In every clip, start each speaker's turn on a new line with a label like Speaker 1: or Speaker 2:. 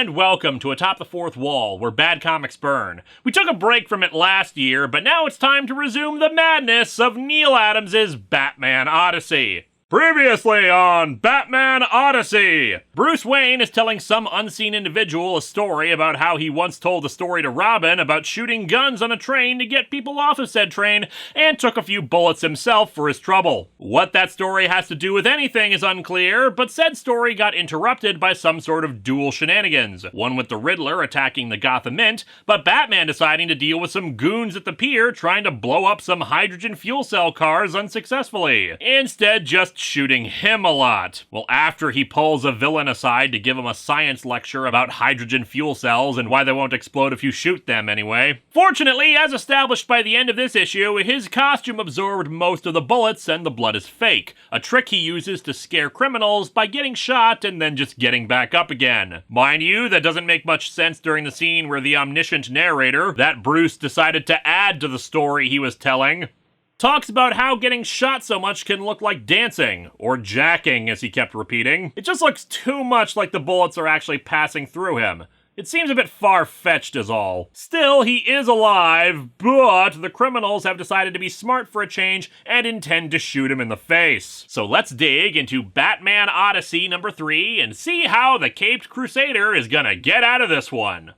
Speaker 1: and welcome to Atop the Fourth Wall, where bad comics burn. We took a break from it last year, but now it's time to resume the madness of Neal Adams' Batman Odyssey. Previously on Batman Odyssey, Bruce Wayne is telling some unseen individual a story about how he once told a story to Robin about shooting guns on a train to get people off of said train, and took a few bullets himself for his trouble. What that story has to do with anything is unclear, but said story got interrupted by some sort of dual shenanigans. One with the Riddler attacking the Gotham Mint, but Batman deciding to deal with some goons at the pier trying to blow up some hydrogen fuel cell cars unsuccessfully. Instead, just shooting him a lot. Well, after he pulls a villain aside to give him a science lecture about hydrogen fuel cells and why they won't explode if you shoot them anyway. Fortunately, as established by the end of this issue, his costume absorbed most of the bullets and the blood is fake, a trick he uses to scare criminals by getting shot and then just getting back up again. Mind you, that doesn't make much sense during the scene where the omniscient narrator, that Bruce decided to add to the story he was telling, talks about how getting shot so much can look like dancing, or jacking as he kept repeating. It just looks too much like the bullets are actually passing through him. It seems a bit far-fetched is all. Still, he is alive, but the criminals have decided to be smart for a change and intend to shoot him in the face. So let's dig into Batman Odyssey number 3 and see how the Caped Crusader is gonna get out of this one.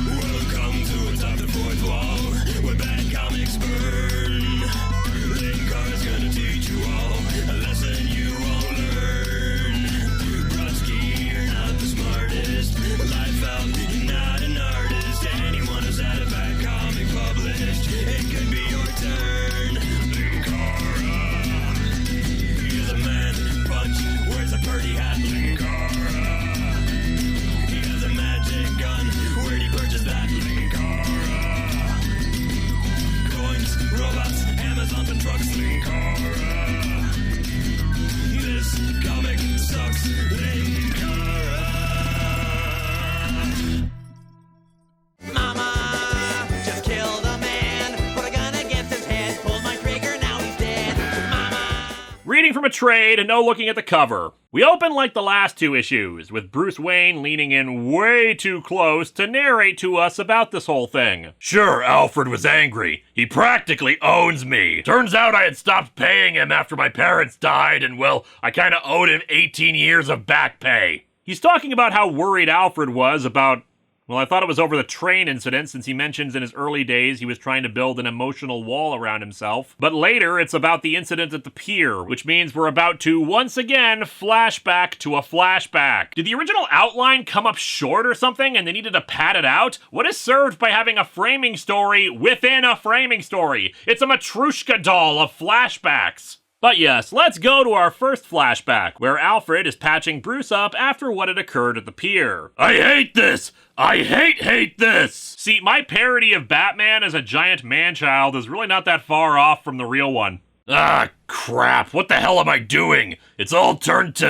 Speaker 2: Welcome to Atop the Fourth Wall, where bad comics burn. Linkara's gonna teach you all a lesson you won't learn. Brodsky, you're not the smartest. Life out, you're not an artist. Anyone who's had a bad comic published, it could be your turn. Linkara, he's a man punch, wears a pretty hat. Linkara, he has a magic gun. Where'd he purchase that? Linkara, coins, robots, Amazon and trucks. Linkara, this comic sucks. Linkara.
Speaker 3: Mama just killed a man, put a gun against his head, pulled my trigger, now he's dead. Mama.
Speaker 1: Reading from a trade and no looking at the cover. We open like the last two issues, with Bruce Wayne leaning in way too close to narrate to us about this whole thing. Sure, Alfred was angry. He practically owns me. Turns out I had stopped paying him after my parents died, and well, I kinda owed him 18 years of back pay. He's talking about how worried Alfred was about, well, I thought it was over the train incident, since he mentions in his early days he was trying to build an emotional wall around himself. But later, it's about the incident at the pier, which means we're about to, once again, flashback to a flashback. Did the original outline come up short or something, and they needed to pad it out? What is served by having a framing story within a framing story? It's a Matryoshka doll of flashbacks. But yes, let's go to our first flashback, where Alfred is patching Bruce up after what had occurred at the pier. I hate this! I hate this! See, my parody of Batman as a giant man-child is really not that far off from the real one. Ah, crap, what the hell am I doing? It's all turned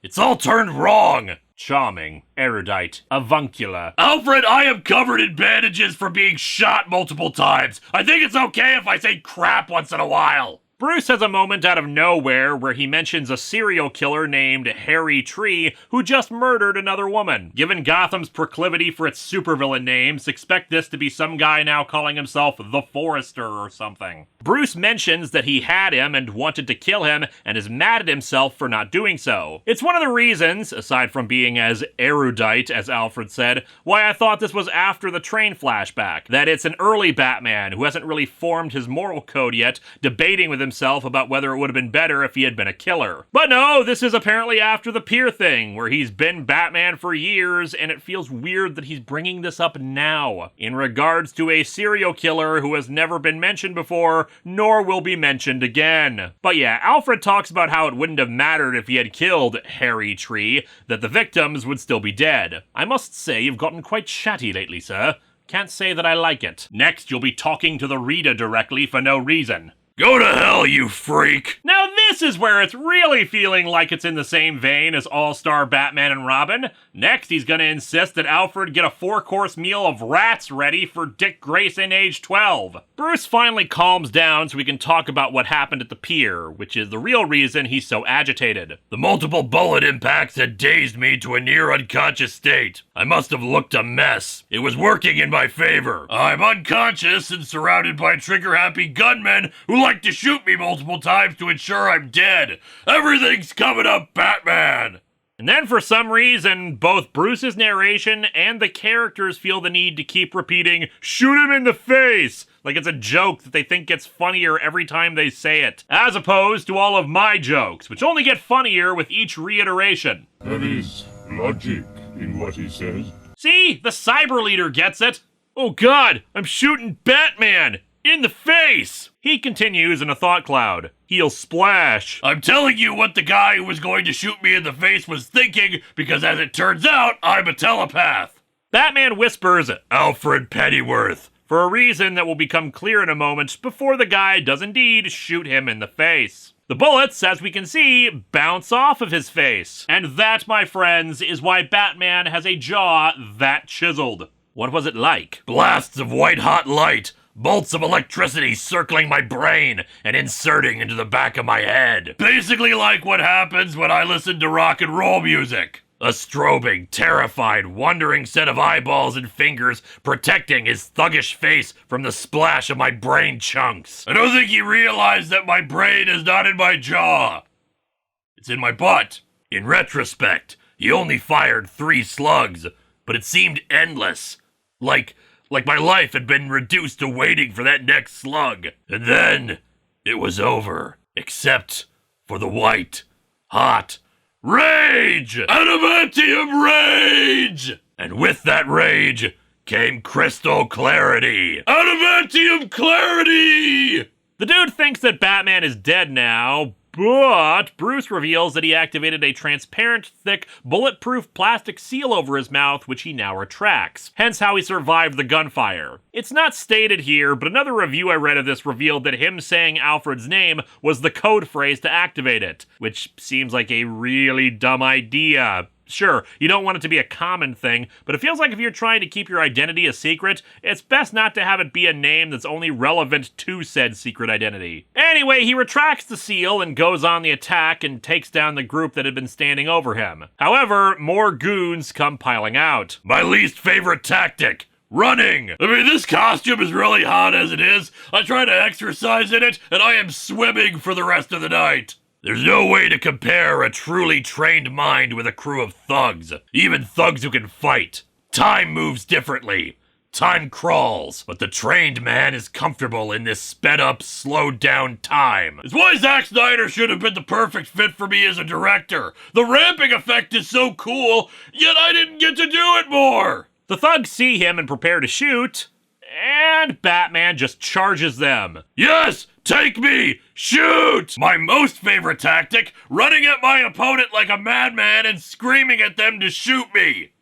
Speaker 1: wrong! Charming, erudite, avuncular. Alfred, I am covered in bandages for being shot multiple times. I think it's okay if I say crap once in a while. Bruce has a moment out of nowhere where he mentions a serial killer named Harry Tree who just murdered another woman. Given Gotham's proclivity for its supervillain names, expect this to be some guy now calling himself the Forester or something. Bruce mentions that he had him and wanted to kill him and is mad at himself for not doing so. It's one of the reasons, aside from being as erudite as Alfred said, why I thought this was after the train flashback. That it's an early Batman who hasn't really formed his moral code yet, debating with himself about whether it would have been better if he had been a killer. But no, this is apparently after the pier thing, where he's been Batman for years, and it feels weird that he's bringing this up now, in regards to a serial killer who has never been mentioned before, nor will be mentioned again. But yeah, Alfred talks about how it wouldn't have mattered if he had killed Harry Tree, that the victims would still be dead. I must say you've gotten quite chatty lately, sir. Can't say that I like it. Next, you'll be talking to the reader directly for no reason. Go to hell, you freak! Now This is where it's really feeling like it's in the same vein as All-Star Batman and Robin. Next, he's gonna insist that Alfred get a 4-course meal of rats ready for Dick Grayson, age 12. Bruce finally calms down so we can talk about what happened at the pier, which is the real reason he's so agitated.
Speaker 2: The multiple bullet impacts had dazed me to a near unconscious state. I must have looked a mess. It was working in my favor. I'm unconscious and surrounded by trigger-happy gunmen who like to shoot me multiple times to ensure I'm dead. Everything's coming up, Batman!
Speaker 1: And then for some reason, both Bruce's narration and the characters feel the need to keep repeating, "Shoot him in the face!" like it's a joke that they think gets funnier every time they say it, as opposed to all of my jokes, which only get funnier with each reiteration.
Speaker 4: There is logic in what he says.
Speaker 1: See? The cyber leader gets it. Oh god, I'm shooting Batman! In the face! He continues in a thought cloud. He'll splash.
Speaker 2: I'm telling you what the guy who was going to shoot me in the face was thinking, because as it turns out, I'm a telepath.
Speaker 1: Batman whispers,
Speaker 2: Alfred Pennyworth.
Speaker 1: for a reason that will become clear in a moment before the guy does indeed shoot him in the face. The bullets, as we can see, bounce off of his face. And that, my friends, is why Batman has a jaw that chiseled. What was it like?
Speaker 2: Blasts of white-hot light. Bolts of electricity circling my brain and inserting into the back of my head. Basically like what happens when I listen to rock and roll music. A strobing, terrified, wondering set of eyeballs and fingers protecting his thuggish face from the splash of my brain chunks. I don't think he realized that my brain is not in my jaw. It's in my butt. In retrospect, he only fired 3 slugs, but it seemed endless. Like my life had been reduced to waiting for that next slug. And then, it was over. Except for the white, hot rage! Adamantium rage! And with that rage came crystal clarity. Adamantium clarity!
Speaker 1: The dude thinks that Batman is dead now, but Bruce reveals that he activated a transparent, thick, bulletproof plastic seal over his mouth, which he now retracts, hence how he survived the gunfire. It's not stated here, but another review I read of this revealed that him saying Alfred's name was the code phrase to activate it, which seems like a really dumb idea. Sure, you don't want it to be a common thing, but it feels like if you're trying to keep your identity a secret, it's best not to have it be a name that's only relevant to said secret identity. Anyway, he retracts the seal and goes on the attack and takes down the group that had been standing over him. However, more goons come piling out.
Speaker 2: My least favorite tactic. Running! I mean, this costume is really hot as it is. I try to exercise in it, and I am swimming for the rest of the night. There's no way to compare a truly trained mind with a crew of thugs. Even thugs who can fight. Time moves differently. Time crawls. But the trained man is comfortable in this sped-up, slowed-down time. It's why Zack Snyder should have been the perfect fit for me as a director. The ramping effect is so cool, yet I didn't get to do it more!
Speaker 1: The thugs see him and prepare to shoot, and Batman just charges them.
Speaker 2: Yes! Take me! Shoot! My most favorite tactic, running at my opponent like a madman and screaming at them to shoot me!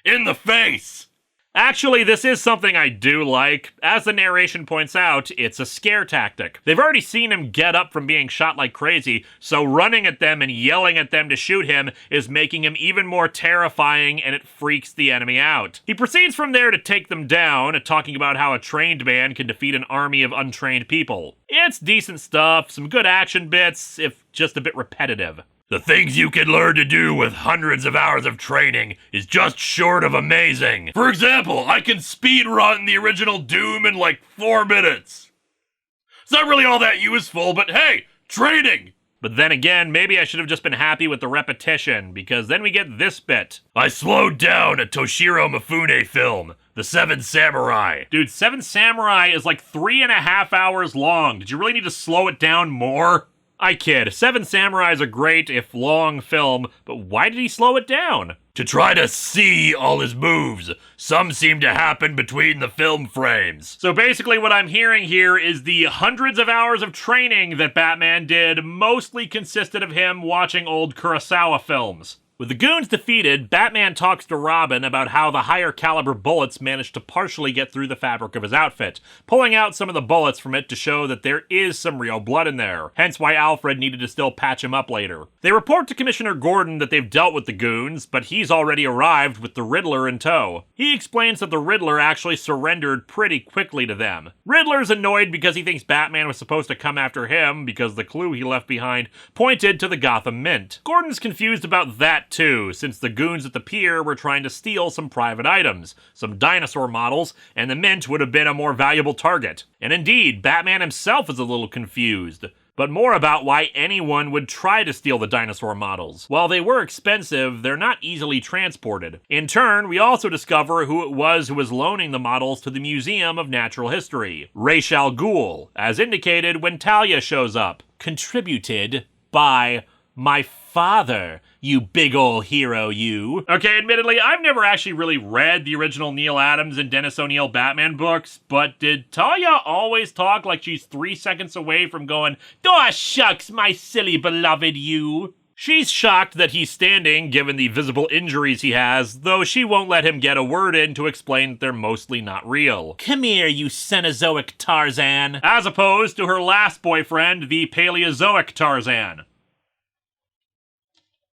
Speaker 2: In the face!
Speaker 1: Actually, this is something I do like. As the narration points out, it's a scare tactic. They've already seen him get up from being shot like crazy, so running at them and yelling at them to shoot him is making him even more terrifying, and it freaks the enemy out. He proceeds from there to take them down, talking about how a trained man can defeat an army of untrained people. It's decent stuff, some good action bits, if just a bit repetitive.
Speaker 2: The things you can learn to do with hundreds of hours of training is just short of amazing. For example, I can speedrun the original Doom in like 4 minutes. It's not really all that useful, but hey, training!
Speaker 1: But then again, maybe I should have just been happy with the repetition, because then we get this bit.
Speaker 2: I slowed down a Toshiro Mifune film, The Seven Samurai.
Speaker 1: Dude, Seven Samurai is like 3.5 hours long. Did you really need to slow it down more? I kid. Seven Samurai is a great, if long, film, but why did he slow it down?
Speaker 2: To try to see all his moves. Some seem to happen between the film frames.
Speaker 1: So basically what I'm hearing here is the hundreds of hours of training that Batman did mostly consisted of him watching old Kurosawa films. With the goons defeated, Batman talks to Robin about how the higher caliber bullets managed to partially get through the fabric of his outfit, pulling out some of the bullets from it to show that there is some real blood in there, hence why Alfred needed to still patch him up later. They report to Commissioner Gordon that they've dealt with the goons, but he's already arrived with the Riddler in tow. He explains that the Riddler actually surrendered pretty quickly to them. Riddler's annoyed because he thinks Batman was supposed to come after him because the clue he left behind pointed to the Gotham Mint. Gordon's confused about that too, since the goons at the pier were trying to steal some private items, some dinosaur models, and the Mint would have been a more valuable target. And indeed, Batman himself is a little confused. But more about why anyone would try to steal the dinosaur models. While they were expensive, they're not easily transported. In turn, we also discover who it was who was loaning the models to the Museum of Natural History. Ra's al Ghul, as indicated when Talia shows up. Contributed by my father, you big ol' hero, you. Okay, admittedly, I've never actually really read the original Neal Adams and Dennis O'Neil Batman books, but did Talia always talk like she's 3 seconds away from going, "Aw, shucks, my silly beloved you"? She's shocked that he's standing, given the visible injuries he has, though she won't let him get a word in to explain that they're mostly not real. Come here, you Cenozoic Tarzan. As opposed to her last boyfriend, the Paleozoic Tarzan.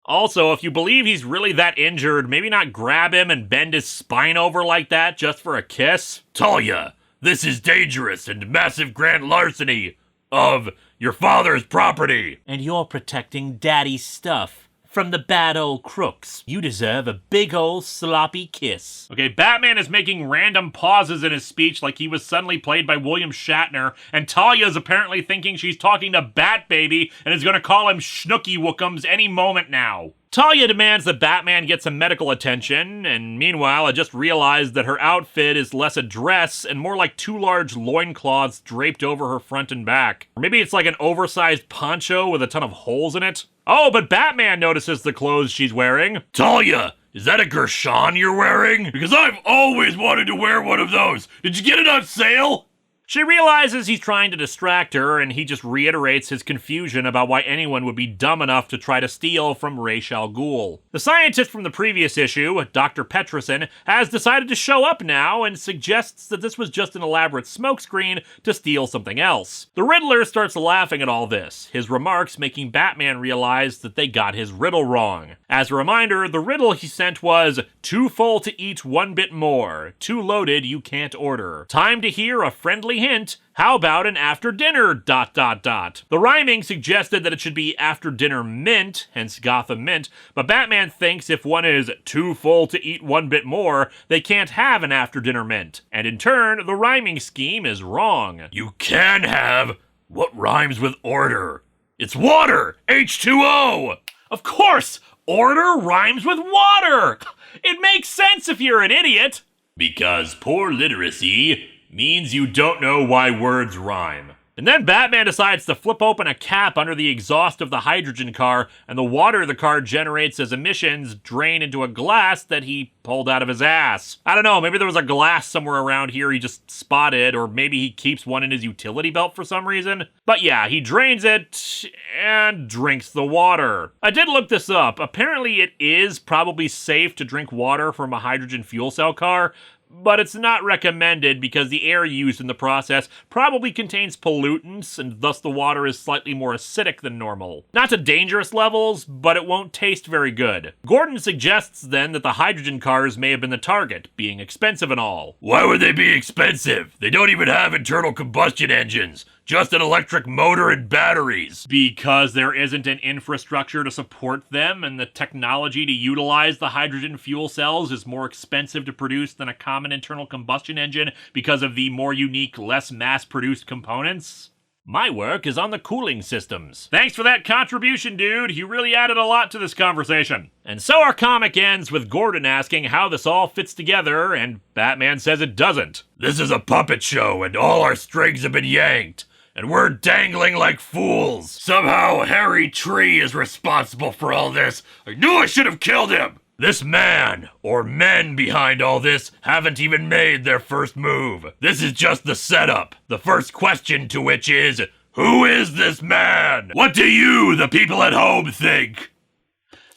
Speaker 1: Also, if you believe he's really that injured, maybe not grab him and bend his spine over like that just for a kiss?
Speaker 4: Talia, this is dangerous and massive grand larceny of your father's property.
Speaker 1: And you're protecting Daddy's stuff from the bad old crooks. You deserve a big old sloppy kiss. Okay, Batman is making random pauses in his speech like he was suddenly played by William Shatner, and Talia's apparently thinking she's talking to Bat Baby and is gonna call him Schnooky Wookums any moment now. Talia demands that Batman get some medical attention, and meanwhile, I just realized that her outfit is less a dress and more like 2 large loincloths draped over her front and back. Or maybe it's like an oversized poncho with a ton of holes in it. Oh, but Batman notices the clothes she's wearing.
Speaker 4: Talia, is that a Gershon you're wearing? Because I've always wanted to wear one of those. Did you get it on sale?
Speaker 1: She realizes he's trying to distract her, and he just reiterates his confusion about why anyone would be dumb enough to try to steal from Ra's al Ghul. The scientist from the previous issue, Dr. Peterson, has decided to show up now and suggests that this was just an elaborate smokescreen to steal something else. The Riddler starts laughing at all this, his remarks making Batman realize that they got his riddle wrong. As a reminder, the riddle he sent was, "Too full to eat 1 bit more, too loaded you can't order. Time to hear a friendly hint, how about an after dinner ... The rhyming suggested that it should be after dinner mint, hence Gotham Mint, but Batman thinks if one is too full to eat 1 bit more, they can't have an after dinner mint. And in turn, the rhyming scheme is wrong.
Speaker 4: You can have what rhymes with order. It's water! H2O!
Speaker 1: Of course! Order rhymes with water! It makes sense if you're an idiot!
Speaker 4: Because poor literacy means you don't know why words rhyme.
Speaker 1: And then Batman decides to flip open a cap under the exhaust of the hydrogen car, and the water the car generates as emissions drain into a glass that he pulled out of his ass. I don't know, maybe there was a glass somewhere around here he just spotted, or maybe he keeps one in his utility belt for some reason. But yeah, he drains it and drinks the water. I did look this up. Apparently it is probably safe to drink water from a hydrogen fuel cell car, but it's not recommended because the air used in the process probably contains pollutants, and thus the water is slightly more acidic than normal. Not to dangerous levels, but it won't taste very good. Gordon suggests then that the hydrogen cars may have been the target, being expensive and all.
Speaker 4: Why would they be expensive? They don't even have internal combustion engines. Just an electric motor and batteries.
Speaker 1: Because there isn't an infrastructure to support them, and the technology to utilize the hydrogen fuel cells is more expensive to produce than a common internal combustion engine because of the more unique, less mass-produced components? My work is on the cooling systems. Thanks for that contribution, dude. You really added a lot to this conversation. And so our comic ends with Gordon asking how this all fits together, and Batman says it doesn't.
Speaker 4: This is a puppet show, and all our strings have been yanked. And we're dangling like fools. Somehow Harry Tree is responsible for all this. I knew I should have killed him. This man, or men behind all this, haven't even made their first move. This is just the setup. The first question to which is, who is this man? What do you, the people at home, think?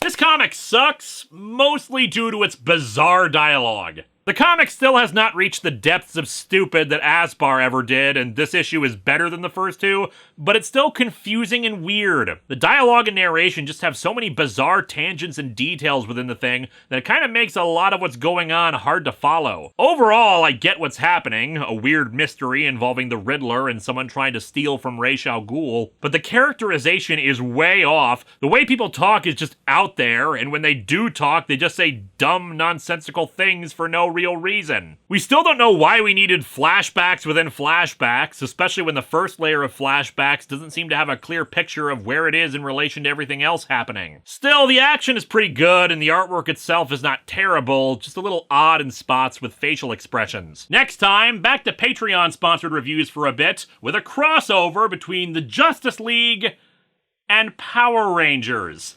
Speaker 1: This comic sucks, mostly due to its bizarre dialogue. The comic still has not reached the depths of stupid that Aspar ever did, and this issue is better than the first two, but it's still confusing and weird. The dialogue and narration just have so many bizarre tangents and details within the thing that it kind of makes a lot of what's going on hard to follow. Overall, I get what's happening, a weird mystery involving the Riddler and someone trying to steal from Ra's al Ghul, but the characterization is way off. The way people talk is just out there, and when they do talk, they just say dumb, nonsensical things for no real reason. We still don't know why we needed flashbacks within flashbacks, especially when the first layer of flashbacks doesn't seem to have a clear picture of where it is in relation to everything else happening. Still, the action is pretty good, and the artwork itself is not terrible, just a little odd in spots with facial expressions. Next time, back to Patreon-sponsored reviews for a bit, with a crossover between the Justice League and Power Rangers.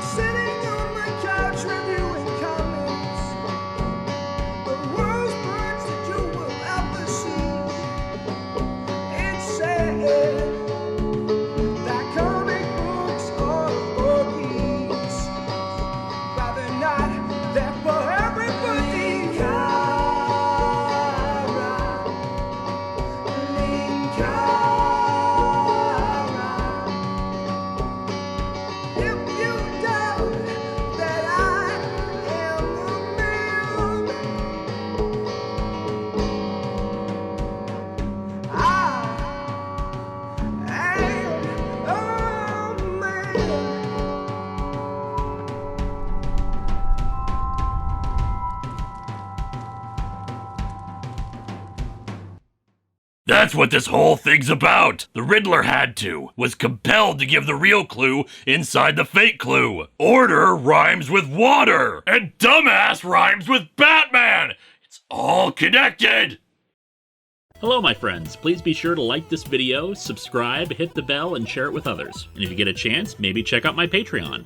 Speaker 5: Sitting on my couch reviewing comics, the worst books that you will ever see. It's sad that comic books are for geeks, but they're not. They're for everybody. If you doubt that I am a man, I am a man.
Speaker 4: That's what this whole thing's about. The Riddler was compelled to give the real clue inside the fake clue. Order rhymes with water, and dumbass rhymes with Batman. It's all connected.
Speaker 6: Hello, my friends. Please be sure to like this video, subscribe, hit the bell, and share it with others. And if you get a chance, maybe check out my Patreon.